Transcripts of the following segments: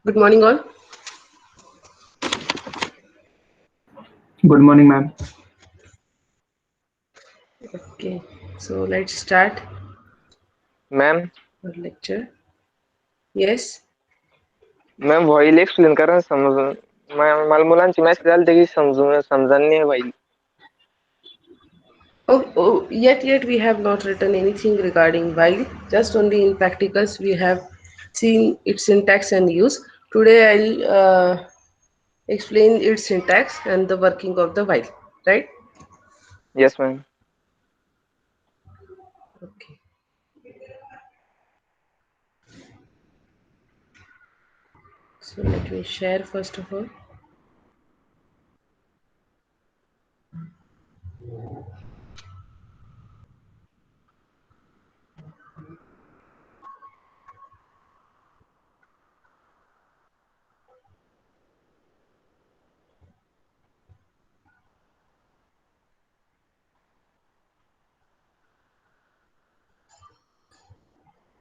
Good morning, all. Good morning, ma'am. Okay, so let's start ma'am our lecture. Yes. Ma'am while explain करा समज मला मुलांची message आलते की समजा नाही while. Oh, yet we have not written anything regarding while. Just only in practicals we have seen its syntax and use. Today I'll explain its syntax and the working of the while. Right? Yes ma'am. Okay. So let me share first of all.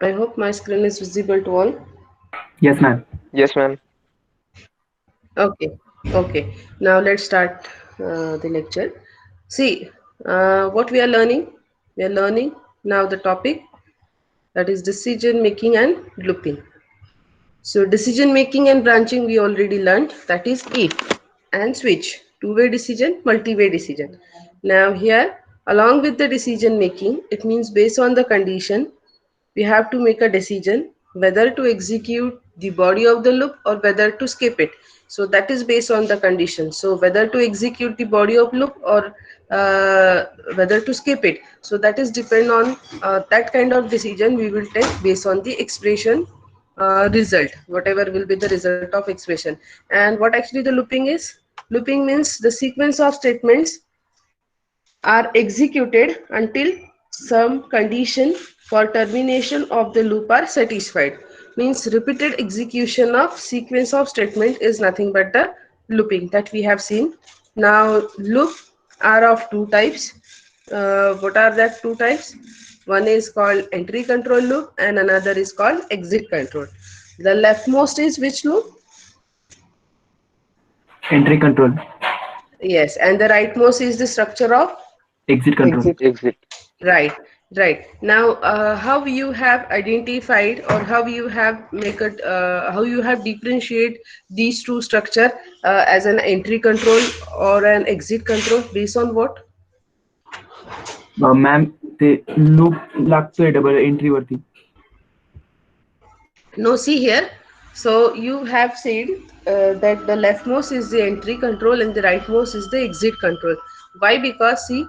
I hope my screen is visible to all. Yes, ma'am. Yes ma'am. Okay, okay. Now let's start the lecture. See, what we are learning. We are learning now the topic, that is decision making and looping. So decision making and branching we already learned, that is if and switch, two-way decision, multi-way decision. Now here, along with the decision making, it means based on the condition, we have to make a decision whether to execute the body of the loop or whether to skip it. So that is based on the condition. So whether to execute the body of loop or whether to skip it. So that is depend on that kind of decision we will take based on the expression result, whatever will be the result of expression. And what actually the looping is? Looping means the sequence of statements are executed until some condition for termination of the loop are satisfied. Means repeated execution of sequence of statement is nothing but the looping that we have seen. Now loop are of two types. What are that two types? One is called entry control loop and another is called exit control. The leftmost is which loop? Entry control, Yes, and the rightmost is the structure of. exit control. Exit. Right, right. Now, how you have identified or how you have make it, how you have differentiate these two structure as an entry control or an exit control based on what? Ma'am ते loop लागतोय double entry वरती. No, see here. So you have said that the leftmost is the entry control and the rightmost is the exit control. Why? Because see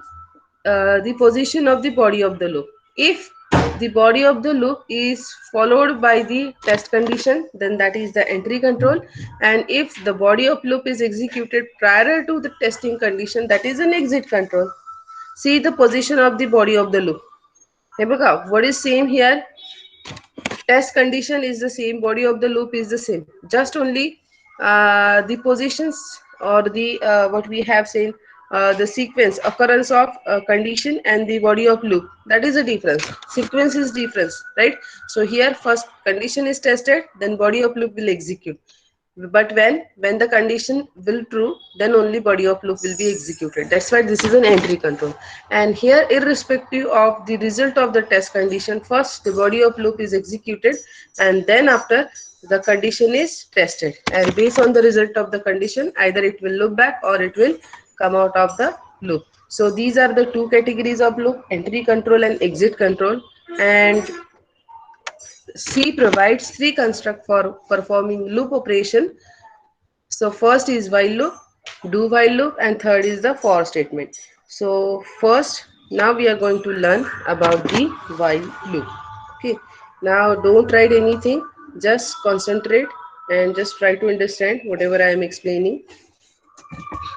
the position of the body of the loop. If the body of the loop is followed by the test condition, then that is the entry control. And if the body of loop is executed prior to the testing condition, that is an exit control. See the position of the body of the loop. Hey, Baka, what is same here? Test condition is the same, body of the loop is the same, just only the positions or the what we have seen, the sequence occurrence of condition and the body of loop, that is a difference. Sequence is difference, right? So here first condition is tested, then body of loop will execute. But when the condition will true, then only body of loop will be executed. That's why this is an entry control. And here, irrespective of the result of the test condition, first the body of loop is executed, and then after the condition is tested, and based on the result of the condition, either it will loop back or it will come out of the loop. So these are the two categories of loop: entry control and exit control. And C provides three constructs for performing loop operation. So first is while loop, do while loop, and third is the for statement. So first, now we are going to learn about the while loop. Okay. Now don't write anything, just concentrate and just try to understand whatever I am explaining.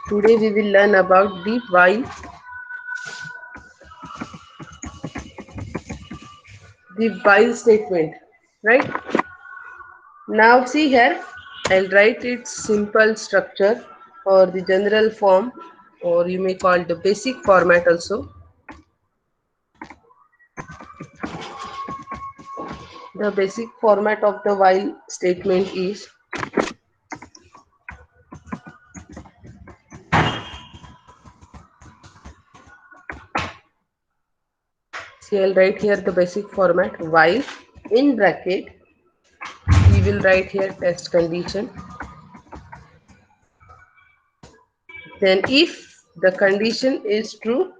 Today we will learn about the while statement, right? Now see here, I'll write its simple structure or the general form, or you may call it the basic format also. The basic format of the while statement is see, I'll write here the basic format while in bracket we will write here test condition. Then if the condition is true,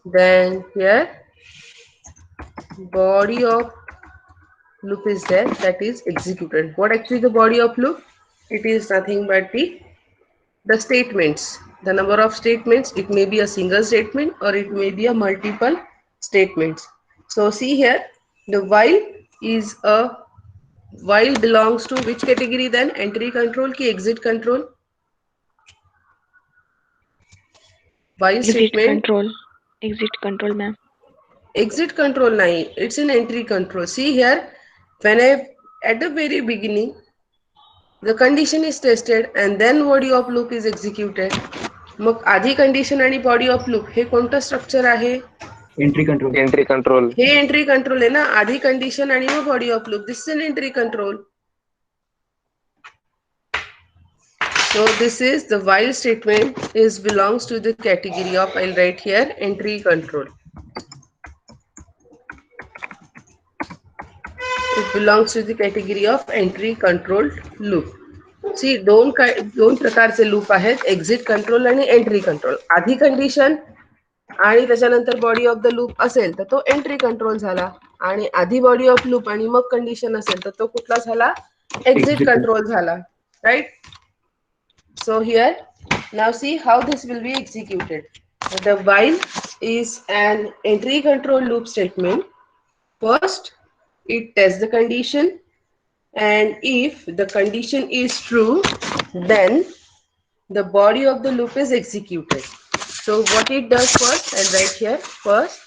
then here body of loop is there, that is executed. What actually the body of loop? It is nothing but the statements, the number of statements. It may be a single statement or it may be a multiple statements. So see here, the while belongs to which category then? Entry control ki exit control? While Exit statement control. Exit control, ma'am. exit control nahi, it's an entry control. See here, when I at the very beginning the condition is tested and then body of loop is executed. मग आधी condition आणि body of loop हे कोणतं structure आहे? Entry control. Entry control. हे entry control आहे ना. आधी condition आणि मग body of loop. This is an entry control. So this is the while statement is belongs to the category of, I'll write here, entry control. It belongs to the category of entry controlled loop. See, दोन प्रकारचे loop आहेत, exit control आणि entry control. आधी condition आणि त्याच्यानंतर body of the loop असेल तर तो एंट्री कंट्रोल झाला, आणि आधी बॉडी ऑफ लूप आणि मग कंडिशन असेल तर तो कुठला झाला? एक्झिट कंट्रोल झाला. Right. So here, now see how this will be executed. The while is an entry control loop statement. First, it tests the condition, and if the condition is true, then the body of the loop is executed. So what it does first, I'll write here. First,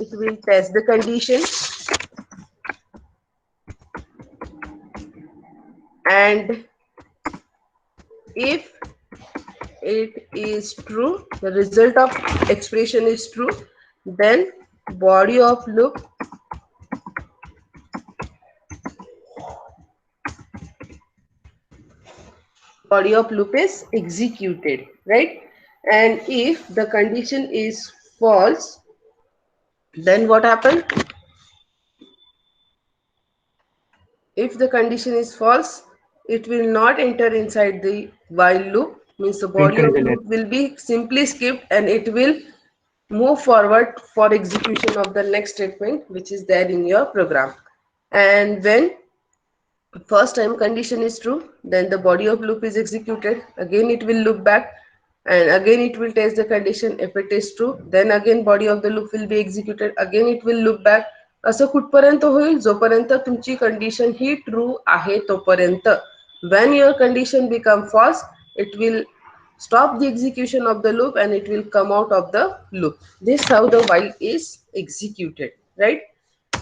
it will test the condition, and if it is true, the result of expression is true, then body of loop is executed, right? And if the condition is false, then what happens? If the condition is false, it will not enter inside the while loop, means the body of loop will be simply skipped and it will move forward for execution of the next statement which is there in your program. And when first time condition is true, then the body of loop is executed. Again it will loop back and again it will test the condition. If it is true, then again body of the loop will be executed. Again it will loop back. असं कुठपर्यंत होईल? जोपर्यंत तुमची condition ही true आहे तोपर्यंत. When your condition become false, it will stop the execution of the loop and it will come out of the loop. This is how the while is executed, right?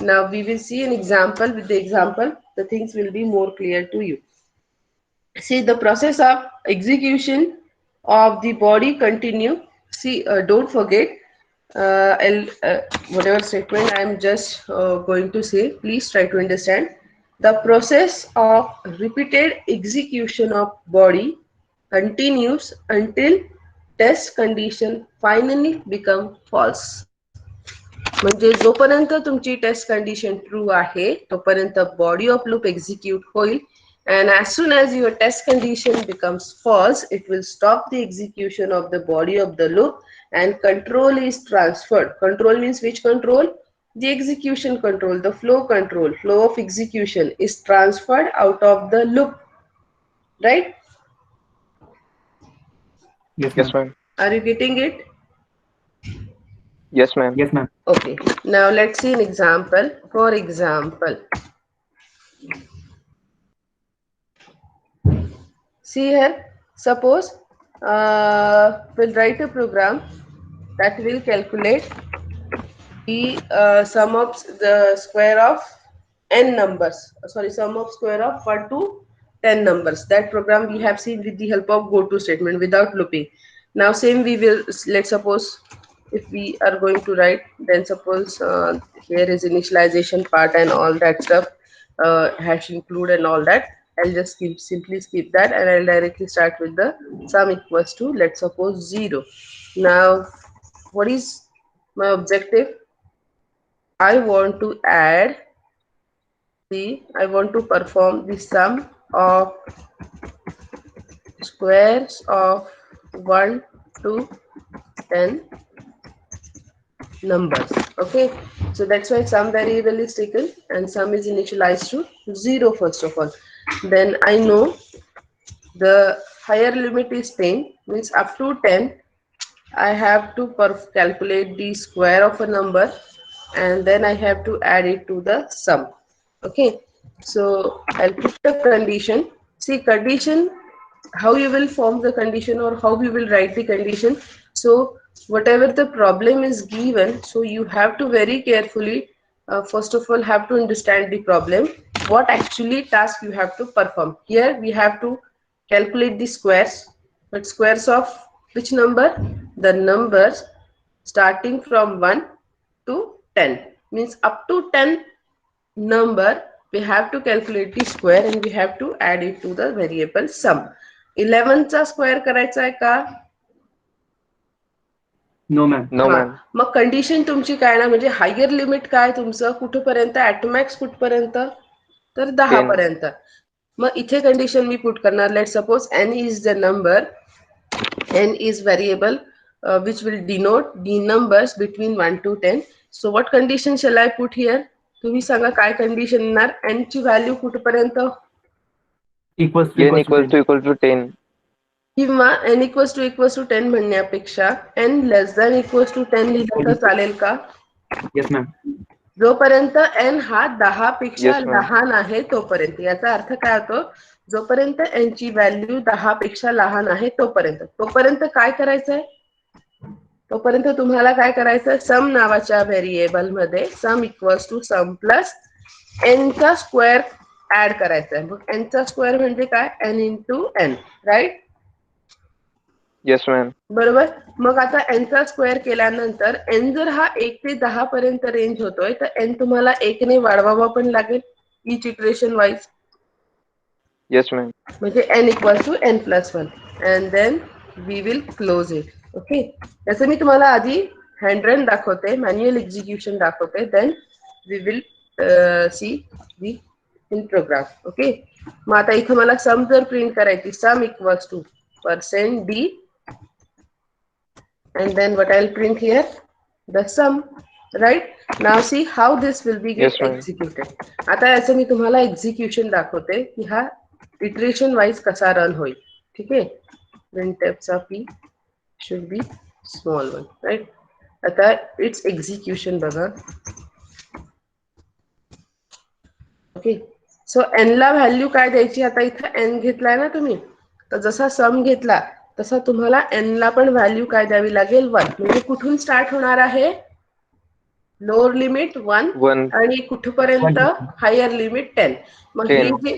Now we will see an example. With the example, the things will be more clear to you. See, the process of execution of the body continue. See, don't forget, whatever statement I am just going to say, please try to understand. The process of repeated execution of body continues until test condition finally become false. म्हणजे जोपर्यंत तुमची test condition true आहे तोपर्यंत body of loop execute होईल. And as soon as your test condition becomes false, it will stop the execution of the body of the loop and control is transferred. Control means which control? The execution control, the flow control, flow of execution is transferred out of the loop. Right? Yes, ma'am. Are you getting it? Yes, ma'am. Yes, ma'am. Okay. Now let's see an example. For example, see here, suppose we'll write a program that will calculate the sum of the square of n numbers. Sorry, sum of square of 1 to 10 numbers. That program we have seen with the help of goto statement without looping. Now same we will, let's suppose if we are going to write, then suppose here is initialization part and all that stuff. hash include and all that. I'll just simply skip that, and I'll directly start with the sum equals to, let's suppose, 0. Now, what is my objective? I want to perform the sum of squares of 1 to 10 numbers. Okay, so that's why some variable is taken and sum is initialized to 0 first of all. Then I know the higher limit is 10, means up to 10 I have to calculate the square of a number, and then I have to add it to the sum. Okay, so I'll put the condition. See, condition, how you will form the condition or how you will write the condition. So whatever the problem is given, so you have to very carefully, first of all, have to understand the problem, what actually task you have to perform. Here we have to calculate the squares, but squares of which number? The numbers starting from 1 to 10, means up to 10 number we have to calculate the square and we have to add it to the variable sum. 11 चा square करायचा आहे का? No ma'am. No ma'am. मग condition तुमची काय ना, म्हणजे higher limit काय तुमचं कुठपर्यंत, ऍटमॅक्स कुठपर्यंत, तर 10 10. पर्यंत. मग इथे कंडिशन मी पुट करणार, let suppose n is the number, n is variable which will denote the numbers between 1 to 10. So what condition shall I put here? तुम्ही सांगा काय कंडिशन येणार, n ची व्हॅल्यू कुठपर्यंत, इक्वल्स n equals to 10. किंवा n equals to 10 म्हणण्यापेक्षा n less than equals to 10 लिहिलं तर चालेल का? Yes ma'am. जोपर्यंत n हा 10 पेक्षा Yes, ma'am. लहान आहे तोपर्यंत. याचा अर्थ काय होतो, जोपर्यंत n ची व्हॅल्यू 10 पेक्षा लहान आहे तोपर्यंत काय करायचंय, तोपर्यंत तुम्हाला काय करायचं, सम नावाच्या व्हेरिएबल मध्ये sum equals to sum plus n चा स्क्वेअर ऍड करायचा आहे. मग n चा स्क्वेअर म्हणजे काय, n into n, right? Yes, ma'am. बरोबर. मग आता n चा स्क्वेअर केल्यानंतर n जर हा 1 ते 10 पर्यंत रेंज होतोय तर n तुम्हाला 1 ने वाढवावा पण लागेल etch iteration wise. Yes, ma'am. म्हणजे n equal to n plus 1 and then we will close it. Okay, त्याचं मी तुम्हाला आधी हँड रन दाखवते, मॅन्युअल एक्झिक्युशन दाखवते, then we will see the in program. Okay, मग आता इथं मला सम जर प्रिंट करायची, sum equals to %d and then what I'll print here, the sum, right? Now see how this will be get Yes, ma'am. executed. आता याचं मी तुम्हाला execution दाखवते की हा इटरेशन वाइज कसा रन होईल. ठीक आहे, printf चा p should be small one, right? आता इट्स एक्झिक्युशन बघा. ओके, सो n ला व्हॅल्यू काय द्यायची, आता इथं n घेतलाय ना तुम्ही, तर जसा सम घेतला तसा तुम्हाला n ला पण व्हॅल्यू काय द्यावी लागेल, 1. म्हणजे कुठून स्टार्ट होणार आहे, लोअर लिमिट 1 1. आणि कुठपर्यंत, हायर लिमिट 10. मग हे 10. जे,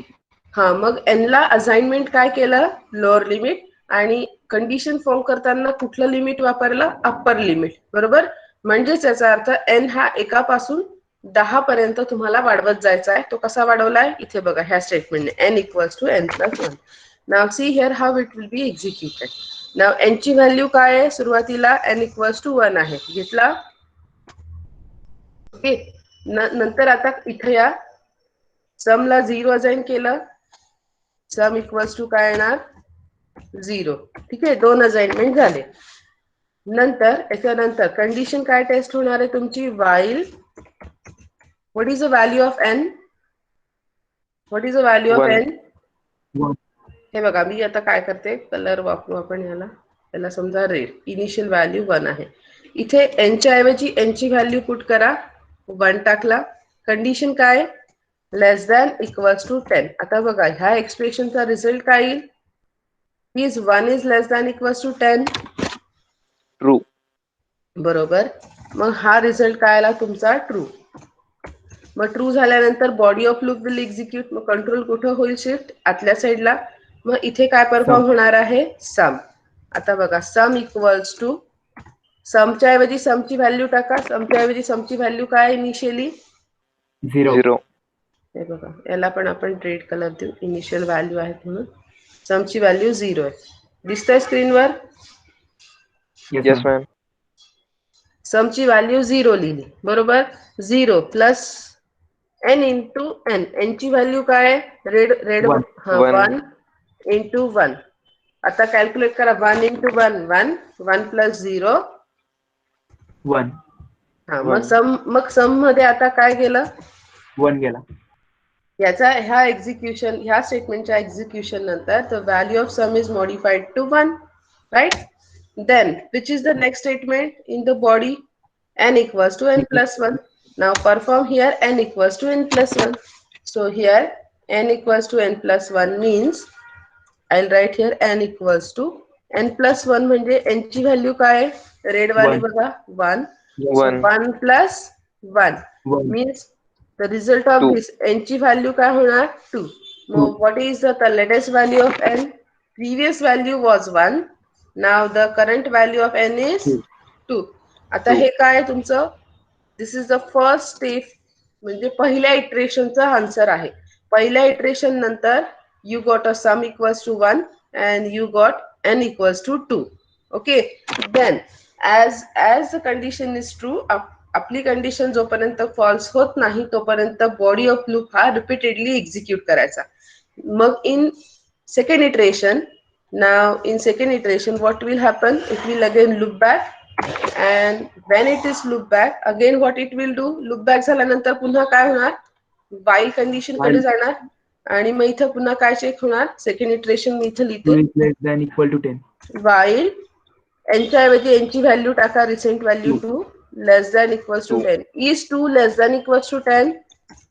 हा, मग n ला असाइनमेंट काय केलं, लोअर लिमिट, आणि कंडिशन फॉर्म करताना कुठलं लिमिट वापरलं, अप्पर लिमिट. बरोबर, म्हणजेच याचा अर्थ n हा एकापासून 10 पर्यंत तुम्हाला वाढवत जायचा आहे. तो कसा वाढवलाय, इथे बघा ह्या स्टेटमेंटने, n equals to n plus 1. Now see here how it will be executed. Now n ची व्हॅल्यू काय आहे, सुरुवातीला n इक्वल्स टू 1 आहे, घेतला. ओके, नंतर आता इथे या समला 0 असाइन केलं, सम इक्वल्स टू काय येणार, 0. ठीक आहे, 2 असाइनमेंट झाले. नंतर याच्यानंतर कंडिशन काय टेस्ट होणार आहे तुमची, while what is the value of n, what is the value of 1. n. हे बघा, मी आता काय करते, कलर वापरू आपण याला, त्याला समजा रेड, इनिशियल व्हॅल्यू 1 आहे. इथे n च्या ऐवजी n ची व्हॅल्यू पुट करा, 1 टाकला. कंडिशन काय, लेस दॅन इक्वल्स टू 10. आता बघा ह्या एक्सप्रेशनचा रिझल्ट काय येईल, is 1 is less than equals to 10. True. बरोबर, मग हा रिझल्ट काय आला तुमचा, ट्रू. मग ट्रू झाल्यानंतर body of loop will execute. मग कंट्रोल कुठं होईल, शिफ्ट आतल्या साईडला. मग इथे काय परफॉर्म होणार आहे, सम. आता बघा, सम इक्वल्स टू, समच्या ऐवजी समची व्हॅल्यू टाका, समच्या ऐवजी समची व्हॅल्यू काय इनिशियली, 0. 0. हे बघा, याला पण आपण रेड कलर देऊ, इनिशियल व्हॅल्यू आहेत म्हणून. समची व्हॅल्यू 0 आहे. दिसतंय स्क्रीनवर? Yes yes ma'am. मॅम. समची व्हॅल्यू 0 लिहिली, बरोबर. 0 plus n into n. n ची व्हॅल्यू काय आहे? Red red One. हा, 1 इंटू 1. आता कॅल्क्युलेट करा. 1 इंटू 1 1. 1 प्लस 0 1. हा. One. मग सम मध्ये आता काय गेलं? 1 गेला. याचा ह्या स्टेटमेंटच्या एक्झिक्युशन नंतर the value of sum is modified to 1, right. Then which is the next statement in the body? n equals to n plus 1. Now perform here n equals to n plus 1. So here n equals to n plus 1 means I'll write here n equals to n plus 1 म्हणजे n ची value काय आहे? Red वाली 1. बघा, 1. Yes. So 1. 1 plus 1 1. means the result of 2. this n ची value काय होणार? 2. 2. Now what is the latest value of n? Previous value was 1. Now the current value of n is 2. 2. आता 2. हे काय आहे तुमचं? This is the first step, म्हणजे पहिल्या इटरेशनचा आन्सर आहे. पहिल्या इटरेशन नंतर you got a sum equals to 1 and you got n equals to 2. Okay, then as the condition is true, आपली कंडिशन जोपर्यंत फॉल्स होत नाही तोपर्यंत बॉडी ऑफ लूप हा रिपीटेडली एक्झिक्यूट करायचा. मग इन second iteration, now in second iteration what will happen? It will again loop back, and when it is loop back again what it will do? Loop back झाल्यानंतर पुन्हा काय होणार? while condition कडे While जाणार आणि मग इथं पुन्हा काय चेक होणार? सेकंड इटरेशन मी इथं 2 लिहिते, is less than equal to 10. while nच्या ऐवजी n ची व्हॅल्यू टाका, recent value 2. 2 less than equals to 2. 10. Is 2 less than equals to 10?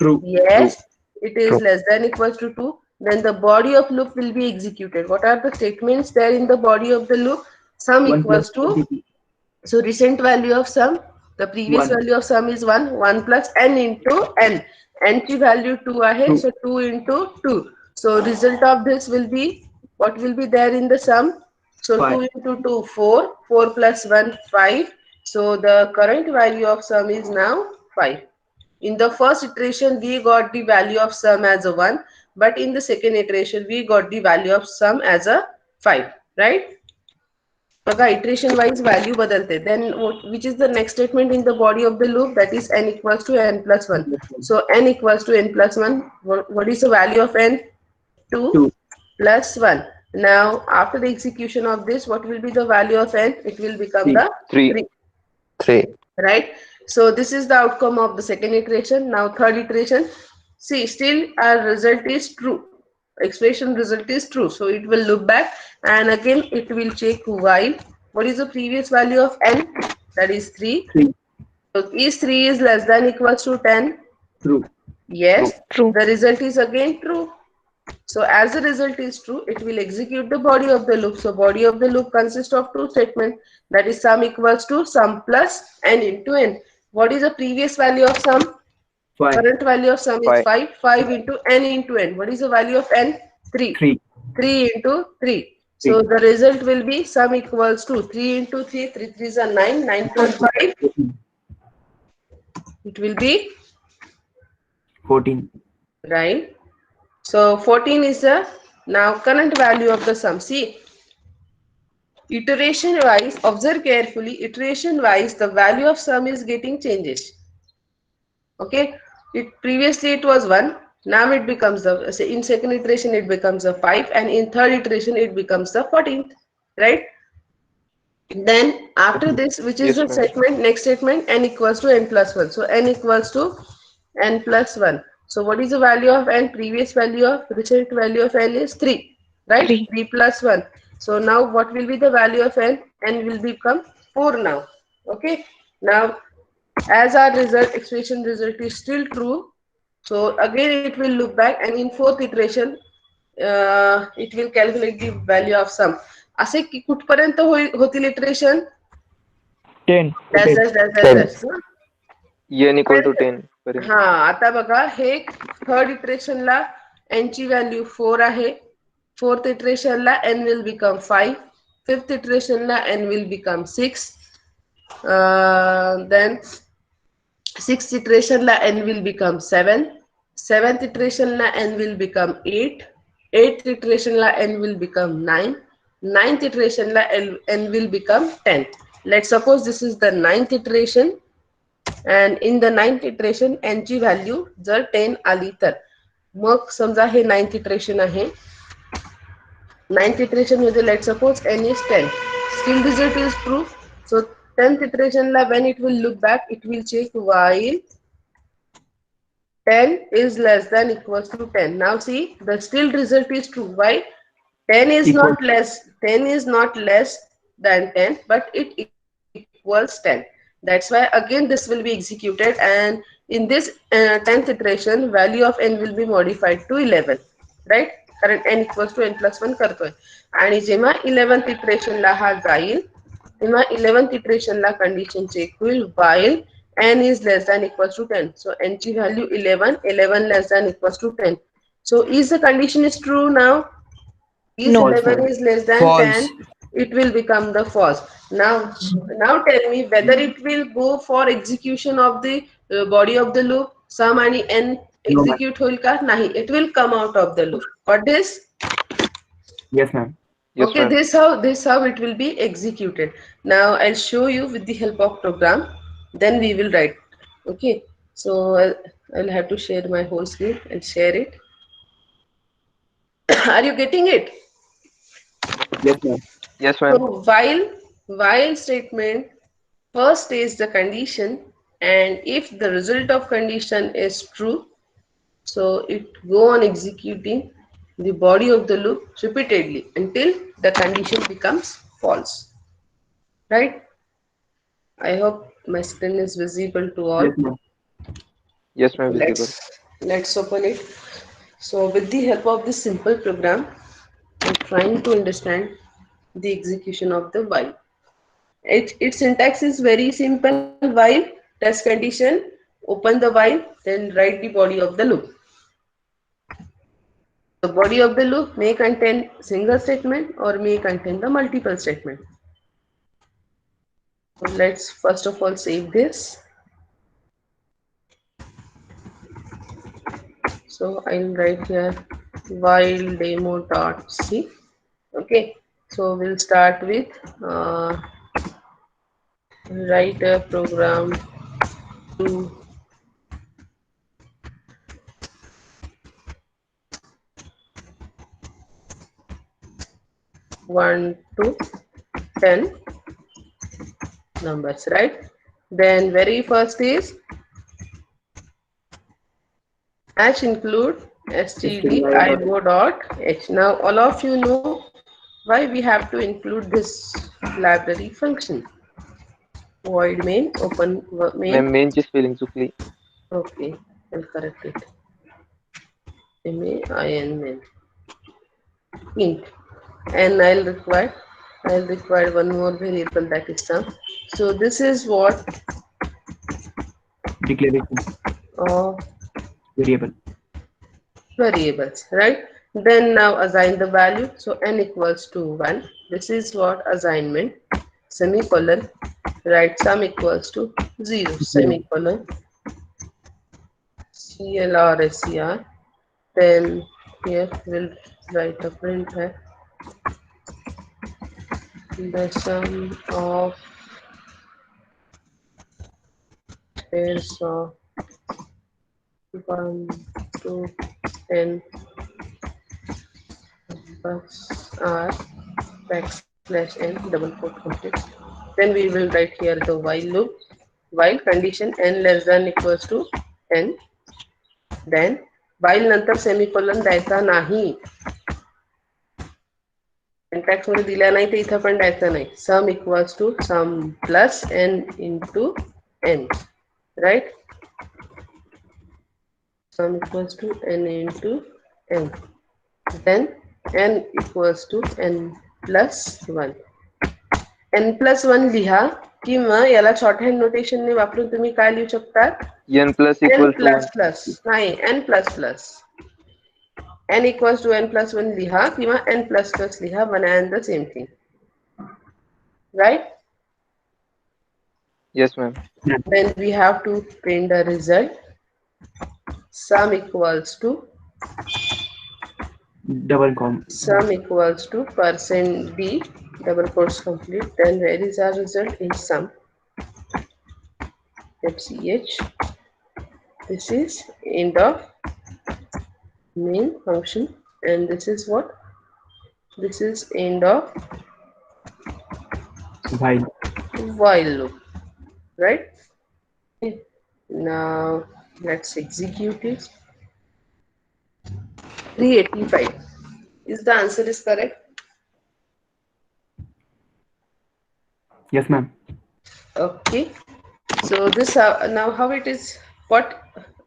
True. Yes, it is True. less than equals to 2. Then the body of loop will be executed. What are the statements there in the body of the loop? Sum 1 plus equals to, 22. so recent value of sum, the previous 1. value of sum is 1. 1 plus n into n. N की value 2 ahe, 2. so 2 into 2. So result of this will be, what will be there in the sum? So 2 5. into 2, 4. 4 plus 1, 5. So the current value of sum is now 5. In the first iteration, we got the value of sum as a 1, but in the second iteration, we got the value of sum as a 5, right? बघा, iteration wise value बदलते. Then which is the next statement in the body of the loop? That is n equals to n plus 1. So n equals to n plus 1. What is the value of n? 2 2. plus 1. Now, after the execution of this, what will be the value of n? It will become 3. the 3. 3. 3. Right? So this is the outcome of the second iteration. Now third iteration, see, still our result is true. Expression result is true. So it will look back and again it will check while. What is the previous value of n? That is 3. 3. So is 3 is less than equals to 10? True. Yes. True. The result is again true. So as the result is true, it will execute the body of the loop. So body of the loop consists of two statements. That is sum equals to sum plus n into n. What is the previous value of sum? 5. Current value of sum is 5. 5. 5 into n into n. What is the value of n? 3. 3. 3 into 3. 3. So the result will be sum equals to 3 into 3. 3 3s are 9. 9 plus 5. 14. It will be 14. right. So 14 is the now current value of the sum. See, iteration wise, observe carefully, iteration wise, the value of sum is getting changes. Okay, previously it was 1, now it becomes the, say in second iteration it becomes a 5, and in third iteration it becomes the 14th, right? Then after this, which is Yes, the ma'am. statement, next statement, n equals to n plus 1. So n equals to n plus 1. So what is the value of n? Previous value of, recent value of n is 3, right? 3. 3 plus 1. So now what will be the value of n? N will become 4 now. Okay. Now as our result, expression result is still true. So again it will look back, and in fourth iteration it will calculate the value of sum. असे की कुठपर्यंत होतील iteration? 10. Dash dash dash dash dash. n equal to 10 पर्यंत. हा, आता बघा, हे third इटरेशनला n ची व्हॅल्यू 4 आहे. फोर्थ इटरेशनला n विल बिकम 5. फिफ्थ इटरेशनला n will become 6. Then sixth इटरेशनला n will become 7. 7th iteration la n will become 8, 8th iteration la n will become 9, 9th iteration la n will become 10. Let's suppose this is the 9th iteration, and in the 9th iteration n ची value जर 10 आली तर मग समजा हे 9th iteration आहे. 9th iteration मध्ये let's suppose n is 10, still result is true. So 10th iteration la when it will look back, it will check while 10 is less than equals to 10. Now see, the still result is true. Why? 10 is Equal. not less. 10 is not less than 10, but it equals 10. That's why again this will be executed, and in this 10th iteration, value of n will be modified to 11. Right? कारण n equals to n plus 1 करतोय. आणि जेव्हा 11th iteration ला हा जाईल, तेव्हा 11th iteration ला condition check होईल while n is less than equals to 10. So n ची value 11, 11 less than equals to 10. So is the condition is true now? Is No. False, 11 ma'am. is less than False. 10, it will become the false. Now tell me whether it will go for execution of the body of the loop, sum and n No, ma'am. execute होईल का? नाही, it will come out of the loop. Got this? Yes, ma'am. Yes, Okay, ma'am. this how it will be executed. Now I'll show you with the help of program, then we will write. Okay, so I'll have to share my whole screen and share it. Are you getting it? Yes, ma'am. Yes, ma'am. So while statement first is the condition, and if the result of condition is true, so it go on executing the body of the loop repeatedly until the condition becomes false. Right? I hope my screen is visible to all. Yes, ma'am. Yes, ma'am. Visible. Let's open it. So with the help of this simple program, I'm trying to understand the execution of the while. Its syntax is very simple. While test condition, open the while, then write the body of the loop. The body of the loop may contain single statement or may contain the multiple statement. So let's first of all save this. So I'll write here while demo.c. Okay, so we'll start with write a program to one to 10 numbers, right? Then very first is hash include stdio dot h. Now all of you know why we have to include this library function. Void main open main. Ma'am, main ची spelling चुकली. Okay, I'll correct it. main main int, and I'll require one more variable, that is sum. So this is what Declaration. Variable. Variables, right? Then now assign the value. So n equals to 1. This is what assignment. Semicolon. Write sum equals to 0. Semicolon. CLR SCR. Then here we'll write a print here. The sum of pairs of 1 to 10 numbers are backslash n double quote complete. Then we will write here the while loop. While condition n less than equals to 10. Then while नंतर semicolon द्यायचा नाही. Syntax मध्ये दिला नाही तर इथं पण द्यायचा नाही. Sum equals to sum plus n into n, right? Sum equals to n into n. Then n equals to n plus 1. n plus 1 लिहा किंवा याला शॉर्ट हँड नोटेशन ने वापरून तुम्ही काय लिहू शकता? n plus n equal to plus 1. plus नाही, n plus plus. n equals to n plus 1 लिहा किंवा n plus plus लिहा, one and the same thing, right? Yes, ma'am. Then we have to print the result. sum equals to double com. sum equals to percent d double quotes complete. Then where is our result? In sum. Let's ch. This is end of main function, and this is what? This is end of while loop, right? Okay. Now let's execute it. 385. Is the answer is correct? Yes, ma'am. Okay. So this now how it is? What?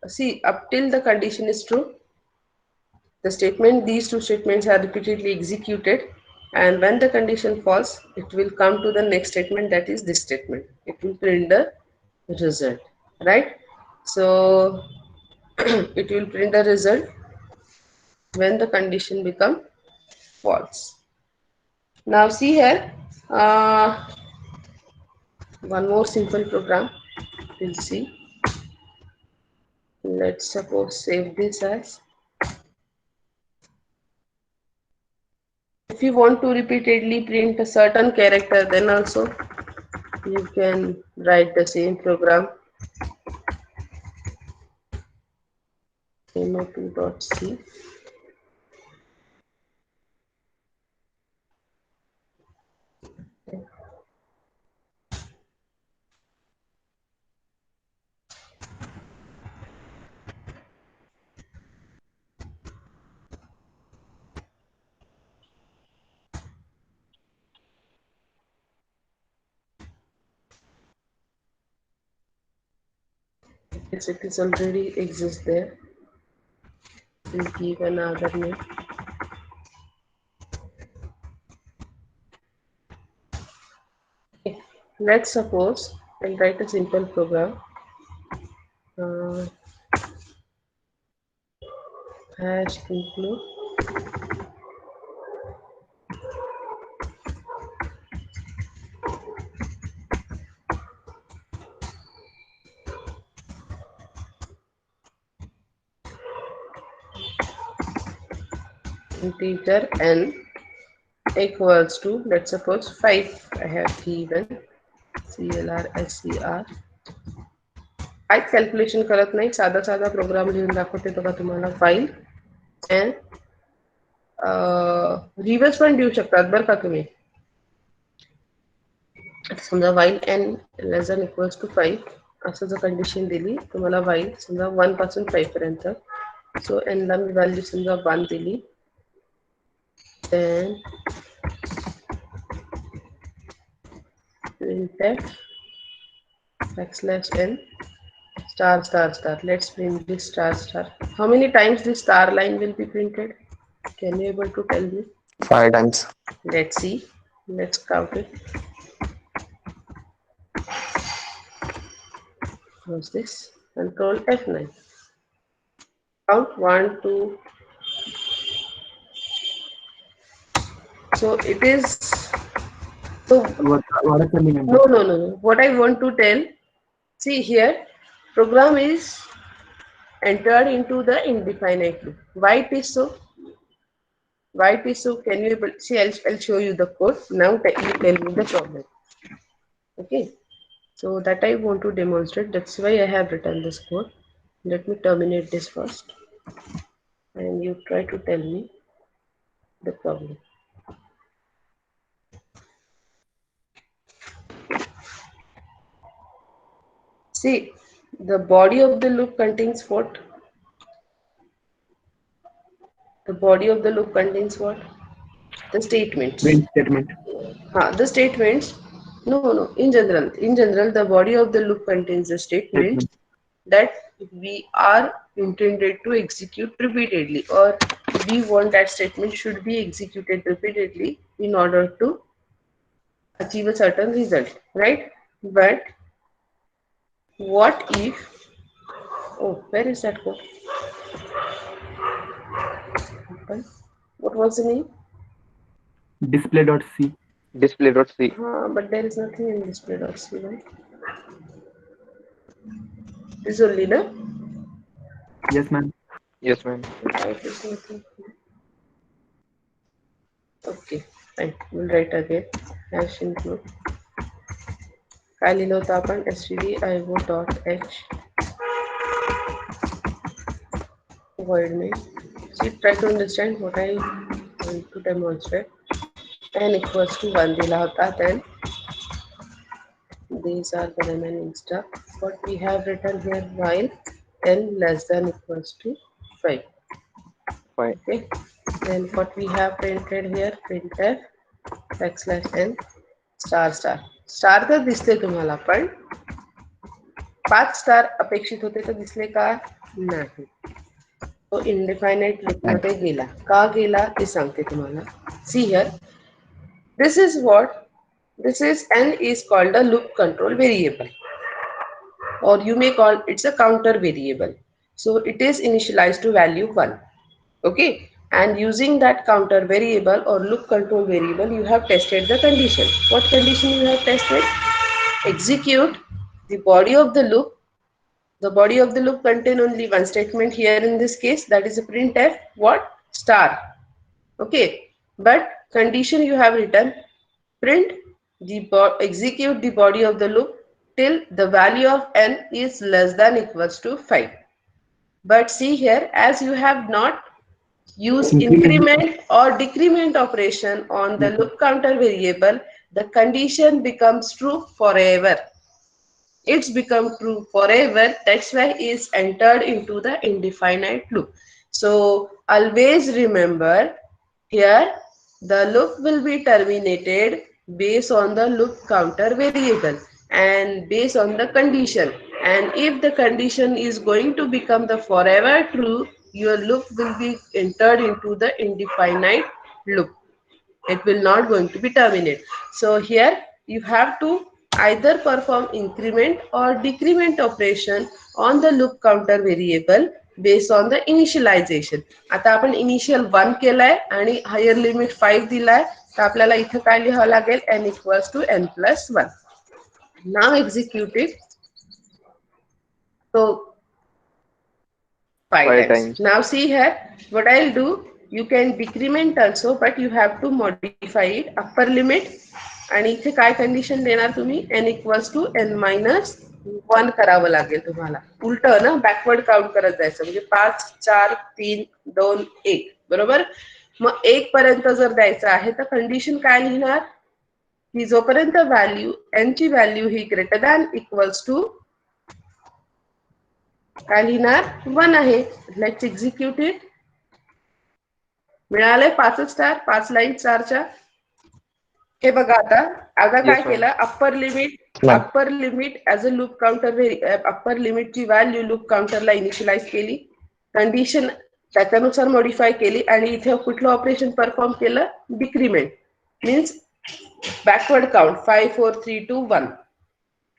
See, up till the condition is true, the statement, these two statements are repeatedly executed, and when the condition falls, it will come to the next statement, that is this statement. It will print the result, right? So it will print the result when the condition become false. Now see here, one more simple program we'll see. Let's suppose save this as, if you want to repeatedly print a certain character, then also you can write the same program. demo2.c. Yes, it is already exists there. We'll give another name. Okay. Let's suppose I'll write a simple program. Hash include integer n equals to, let's suppose 5. I have given clr. काहीच calculation करत नाही, साधा साधा programme लिहून दाखवते बघा तुम्हाला. File and reverse पण देऊ शकतात बरं का तुम्ही. समजा while n less than equals to 5 असं जर कंडिशन दिली, तुम्हाला वाईल समजा 1 पासून 5 पर्यंत. सो एन ला मी व्हॅल्यू समजा 1 दिली. then printf \n star star star. Let's print this star star. How many times this star line will be printed? Can you able to tell me? 5 times. Let's see. Let's count it. What's this? Control F9. Count 1, 2. So it is. So no. What I want to tell. See here, program is entered into the indefinite loop. Why it is so? Why it is so? Can you able see? I'll show you the code. Now you tell me the problem. Okay. So that I want to demonstrate. That's why I have written this code. Let me terminate this first, and you try to tell me the problem. See, the body of the loop contains what? The body of the loop contains what? The statements. Print statement. The statements. No. In general, the body of the loop contains the statements that we are intended to execute repeatedly, or we want that statement should be executed repeatedly in order to achieve a certain result, right? But what if, oh, where is that code? What was the name? Display.c. Display.c. But there is nothing in display.c, right? This only, no? Yes, ma'am. Yes, ma'am. Type is nothing. Okay, fine. We'll write again. Hash include. काय लिहिलं होतं आपण stdio.h void main. See, try to understand what I want to demonstrate. N equals to 1 दिला होता, then these are the remaining stuff. What we have written here while n less than equals to 5. Fine. Okay. Then what we have printed here, printf \n star star star तर दिसले तुम्हाला, पण 5 star अपेक्षित होते तर दिसले का नाही. तो इनडिफायनाइट लूप मध्ये गेला. का गेला ते सांगते तुम्हाला. See here, this is what this is n is called a loop control variable, or you may call it's a counter variable. So it is initialized to value 1. Okay, and using that counter variable or loop control variable, you have tested the condition. What condition you have tested? Execute the body of the loop. The body of the loop contain only one statement here in this case, that is a printf what star. Okay, but condition you have written print the execute the body of the loop till the value of n is less than equals to 5. But see here, as you have not used Increment. increment or decrement operation on the Yes, ma'am. loop counter variable, the condition becomes true forever. It's become true forever. That's why it's entered into the indefinite loop. So always remember here the loop will be terminated based on the loop counter variable and based on the condition. And if the condition is going to become the forever true, your loop will be entered into the indefinite loop. It will not going to be terminated. So here you have to either perform increment or decrement operation on the loop counter variable based on the initialization. आता आपण initial 1 केलाय आणि higher limit 5 दिलाय, तर आपल्याला इथे काय लिहावं लागेल, n equals to n plus 1. Now execute it. So 5 5 times. times. Now see here, what I'll do, you can decrement also, but you have to modify it. Upper limit, आणि इथे काय कंडिशन देणार तुम्ही, n equals to n minus 1 करावं लागेल तुम्हाला. उलट ना, बॅकवर्ड काउंट करत जायचं, म्हणजे 5 4 3 2 1 बरोबर. मग 1 पर्यंत जर द्यायचं आहे तर कंडिशन काय लिहिणार, की जोपर्यंत व्हॅल्यू n ची व्हॅल्यू ही ग्रेटर दॅन इक्वल्स टू काय लिहिणार 1 आहे. Let's execute it. मिळालंय 5 स्टार, 5 लाईन स्टारच्या. हे बघा आता आता काय Yes, ma'am. केलं, upper limit as a loop counter, upper लिमिटची व्हॅल्यू लूप काउंटरला इनिशियलाइज केली, कंडिशन त्याच्यानुसार मॉडिफाय केली, आणि इथे कुठलं ऑपरेशन परफॉर्म केलं, डिक्रीमेंट. मीन्स बॅकवर्ड काउंट 5 4 3 2 1,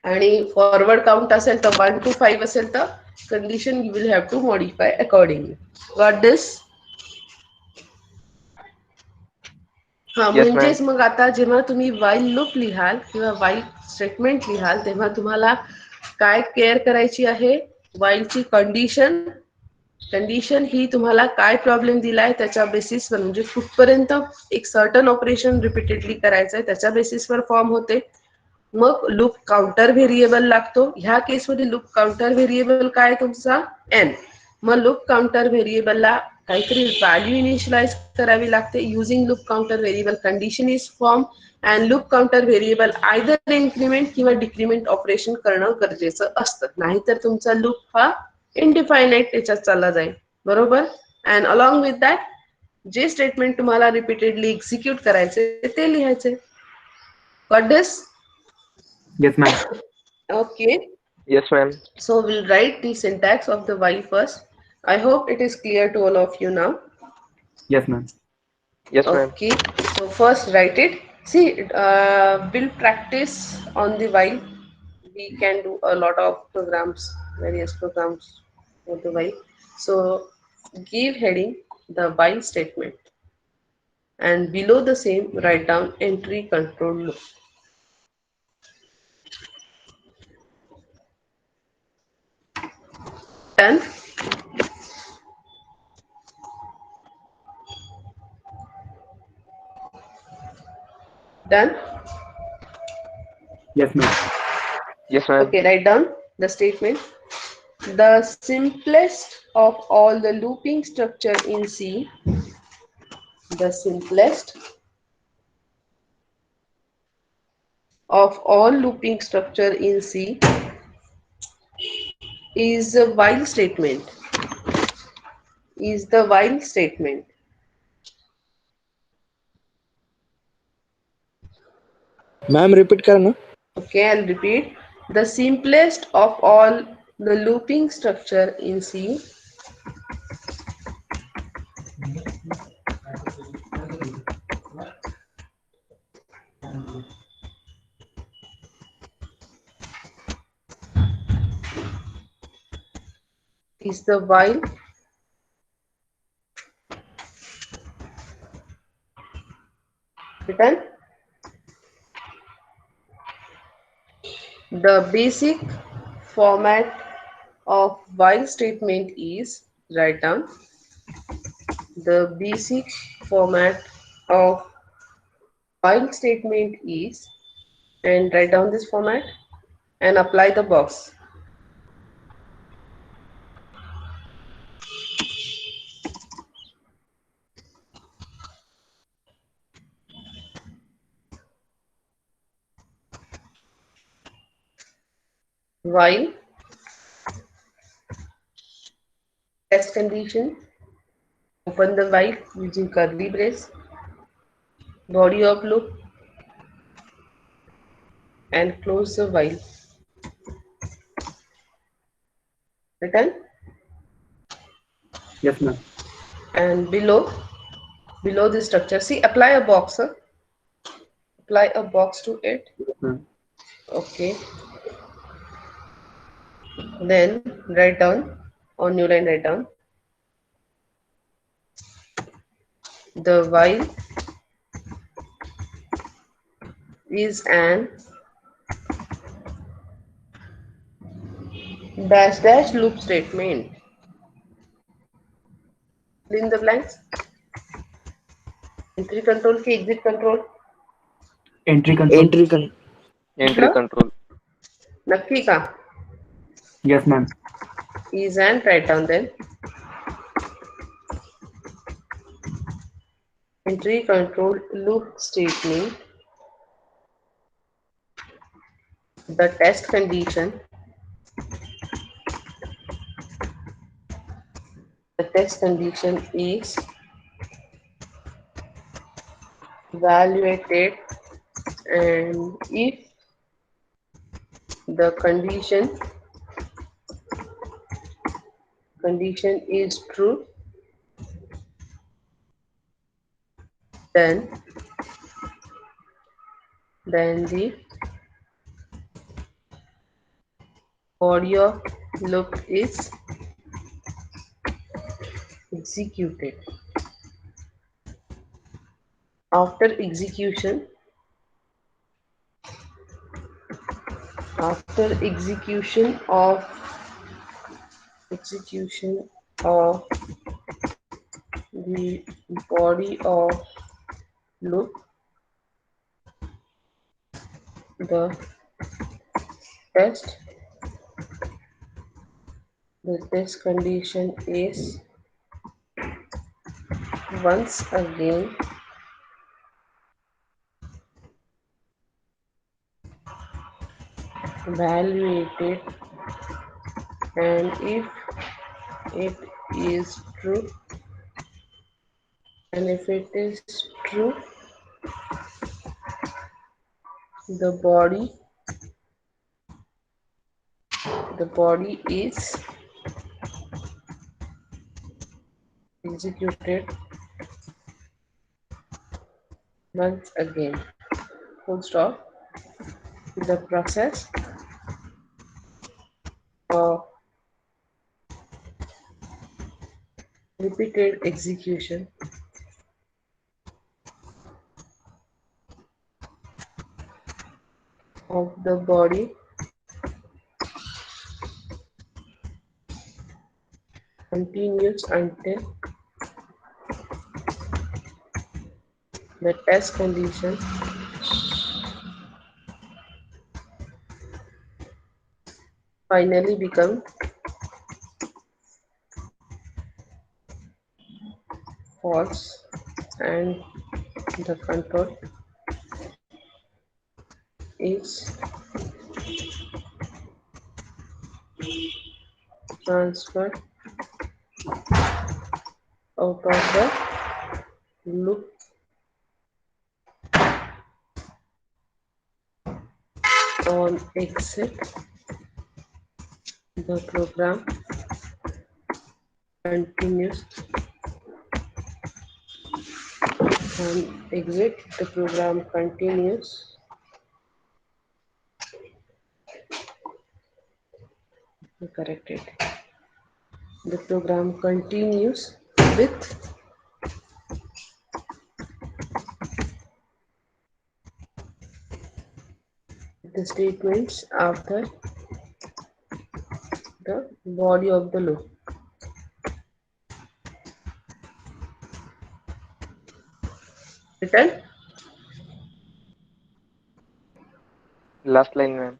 आणि फॉरवर्ड काउंट असेल तर 1 to 5 असेल तर condition you will have to modify accordingly. Got this? हा, Yes, ma'am. म्हणजेच मग आता जेव्हा तुम्ही वाईल लूप लिहाल किंवा वाईल स्टेटमेंट लिहाल, तेव्हा तुम्हाला काय केअर करायची आहे, वाईलची कंडिशन. कंडिशन ही तुम्हाला काय प्रॉब्लेम दिलाय त्याच्या बेसिसवर, म्हणजे कुठपर्यंत एक सर्टन ऑपरेशन रिपीटेडली करायचंय त्याच्या बेसिसवर फॉर्म होते. मग लूप काउंटर व्हेरिएबल लागतो. ह्या केसमध्ये लूप काउंटर व्हेरिएबल काय तुमचा n. मग लूप काउंटर व्हेरिएबलला काहीतरी व्हॅल्यू इनिशियलाइज करावी लागते. Using loop counter variable condition is form, and loop counter variable either increment किंवा डिक्रीमेंट ऑपरेशन करणं गरजेचं असतं, नाहीतर तुमचा लूप हा इनडिफायनाइट त्याच्यात चालला जाईल. बरोबर. And along with that J statement तुम्हाला रिपीटेडली एक्झिक्यूट करायचे ते लिहायचे. Got this? Yes, ma'am. Okay, Yes, ma'am. so we'll write the syntax of the while first. I hope it is clear to all of you now. Yes, ma'am. Yes, ma'am. Okay, so first write it. See, we'll practice on the while. We can do a lot of programs, various programs for the while. So give heading the while statement, and below the same write down entry control loop. Done. Done? Yes, ma'am. Yes, ma'am. Okay, write down the statement. The simplest of all the looping structure in C, the simplest of all looping structure in C is a while statement. Is the while statement. Ma'am repeat करना. Okay, I'll repeat. The simplest of all the looping structure in C is the while written. The basic format of while statement is, write down, the basic format of while statement is, and write down this format and apply the box. While test condition, open the while using curly brace, body of loop, and close the while. Written. Yes, ma'am. And below the structure, see, apply a box, huh? Apply a box to it. Yes, ma'am. Okay, then write down on new line, write down the while is an dash dash loop statement. Fill in the blanks. Entry control की exit control Entry control. Entry कर. Entry control. नक्की का Yes, ma'am. is and write down then entry control loop statement. The test condition, is evaluated, and if the condition is true, then the body of loop is executed. After execution of the body of loop, the test condition is once again evaluated, and if it is true, the body is executed once again. Full stop. The process of repeated execution of the body continues until the test condition finally become false and the control is transferred out of the loop on exit. The program continues on exit. The program continues. Correct it. The program continues with the statements after the body of the loop. Written? Last line, ma'am.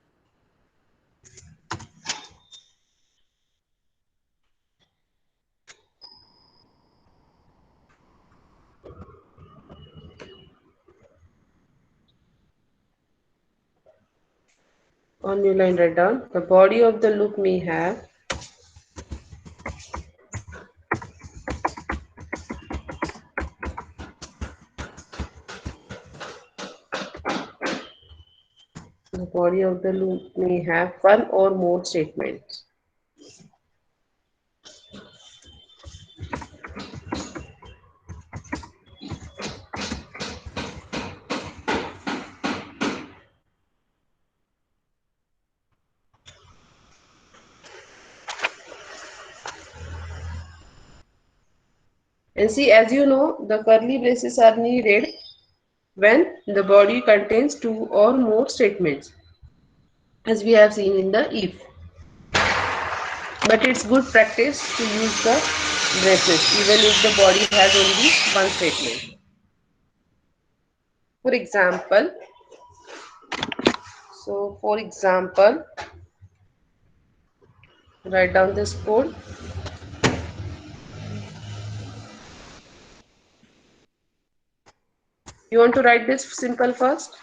On new line, write down. The body of the loop may have one or more statements. And see, as you know, the curly braces are needed when the body contains two or more statements, as we have seen in the if. But it's good practice to use the braces even if the body has only one statement. For example, write down this code. You want to write this simple first?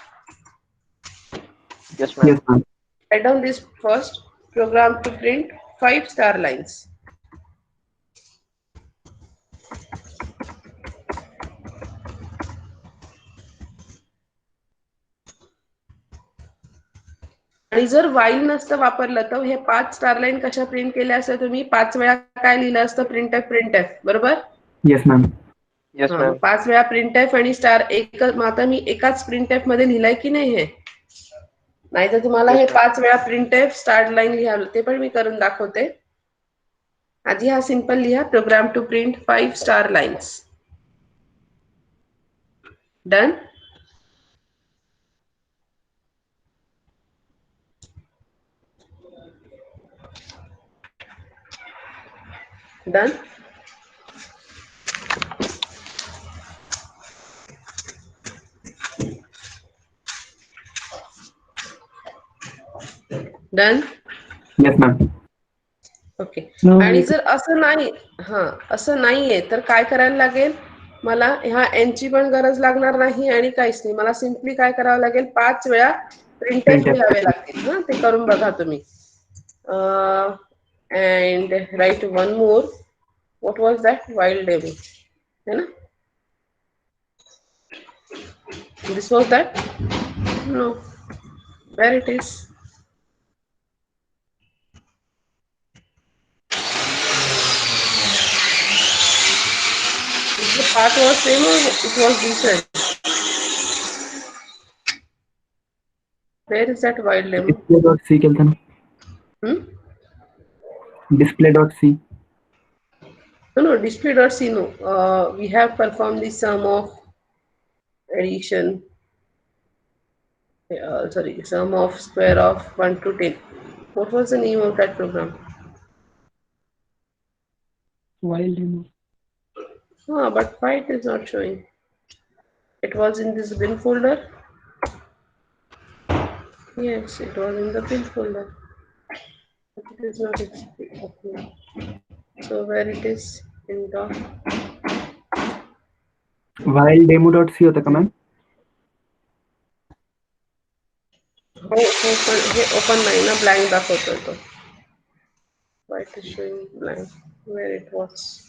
Yes, ma'am. Yes, ma'am. Write down this first. Program to print 5 star lines. आणि जर वाईल नसतं वापरलं तर हे 5 star line कशा print केल्या असत्या तुम्ही 5 वेळा काय लिहिलं असतं प्रिंटएफ बरोबर. Yes, ma'am. Yes, ma'am. 5 वेळा प्रिंटएफ आणि स्टार एक आता मी एकाच प्रिंटएफ मध्ये लिहिलाय की नाही हे नाहीतर तुम्हाला Yes, हे ma'am. 5 वेळा प्रिंटएफ स्टार लाईन लिहावं ते पण मी करून दाखवते. आधी हा सिंपल लिहा program to print 5 star lines. Done. Done. Done. Yes, ma'am. Okay. No, आणि जर असं नाही असं नाहीये तर काय करायला लागेल मला ह्या एनची पण गरज लागणार नाही आणि काहीच नाही मला सिम्पली काय करावं लागेल 5 वेळा प्रिंटएफ Printf. लिहावे लागतील ते करून बघा तुम्ही. and write one more. What was that? While demo. है ना? This was that? No. Where it is? The part was same or it was different? Where is that while demo? Display.c केलता ना. Display.c. No, display.c no. We have performed the sum of addition. Sorry, sum of square of 1 to 10. What was the name of that program? While demo. But why it is not showing? It was in this bin folder. Yes, it was in the bin folder. It is not okay. So where it is in dot. while demo.c होता का ma'am? Open नाही ना, blank दाखवतोय तो. Why it is showing blank? Where it was?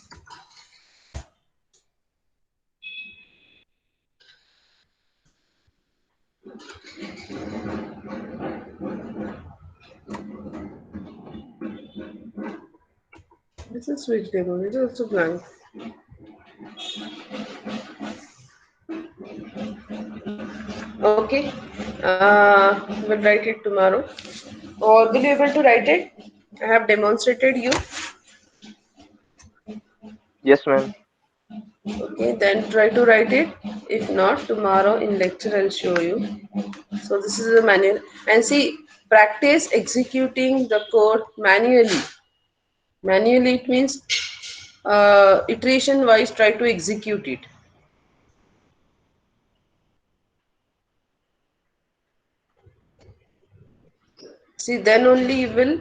This is switch demo. This is also blank. Okay. We'll write it tomorrow. Or will you be able to write it? I have demonstrated you. Yes, ma'am. Okay, then try to write it. If not, tomorrow in lecture I'll show you. So this is a manual. And see, practice executing the code manually. Manually it means iteration wise try to execute it. See, then only you will